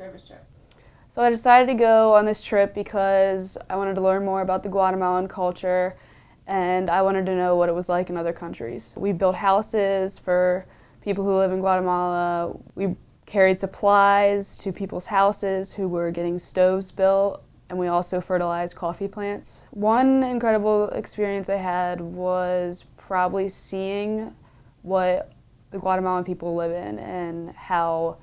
service trip? So I decided to go on this trip because I wanted to learn more about the Guatemalan culture and I wanted to know what it was like in other countries. We built houses for people who live in Guatemala. We carried supplies to people's houses who were getting stoves built, and we also fertilized coffee plants. One incredible experience I had was probably seeing what the Guatemalan people live in and how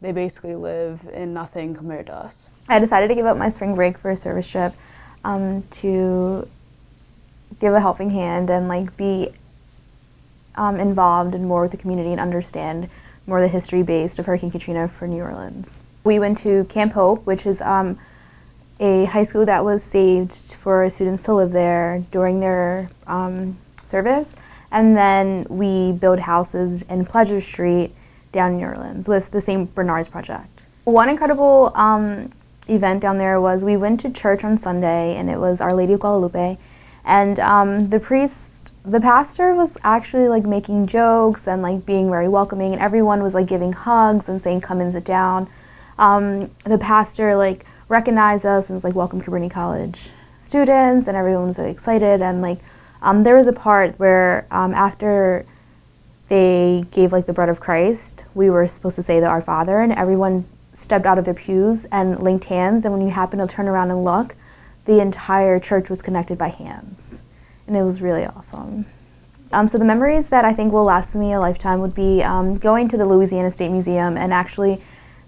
they basically live in nothing compared to us. I decided to give up my spring break for a service trip to give a helping hand and be involved in more with the community and understand more the history based of Hurricane Katrina for New Orleans. We went to Camp Hope, which is a high school that was saved for students to live there during their service, and then we built houses in Pleasure Street down in New Orleans with the St. Bernard's Project. One incredible event down there was we went to church on Sunday, and it was Our Lady of Guadalupe, and the pastor was actually making jokes and being very welcoming, and everyone was giving hugs and saying come and sit down. The pastor recognized us and was welcome Cabrini College students, and everyone was really excited, and there was a part where after they gave the bread of Christ, we were supposed to say the Our Father, and everyone stepped out of their pews and linked hands, and when you happen to turn around and look, the entire church was connected by hands, and it was really awesome. So the memories that I think will last me a lifetime would be going to the Louisiana State Museum and actually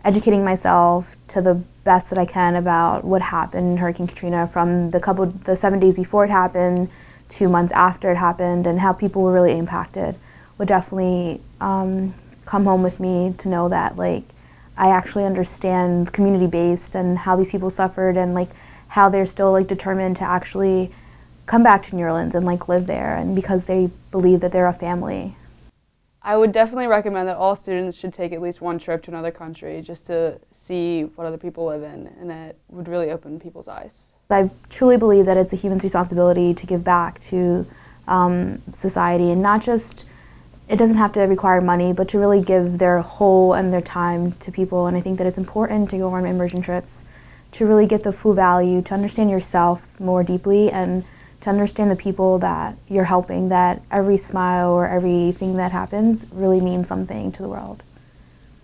educating myself to the best that I can about what happened in Hurricane Katrina from the 7 days before it happened, 2 months after it happened, and how people were really impacted. Would definitely come home with me to know that I actually understand community-based and how these people suffered, and how they're still determined to actually come back to New Orleans and live there, and because they believe that they're a family. I would definitely recommend that all students should take at least one trip to another country just to see what other people live in, and it would really open people's eyes. I truly believe that it's a human's responsibility to give back to society, and not just, it doesn't have to require money, but to really give their whole and their time to people. And I think that it's important to go on immersion trips to really get the full value, to understand yourself more deeply, and to understand the people that you're helping, that every smile or everything that happens really means something to the world.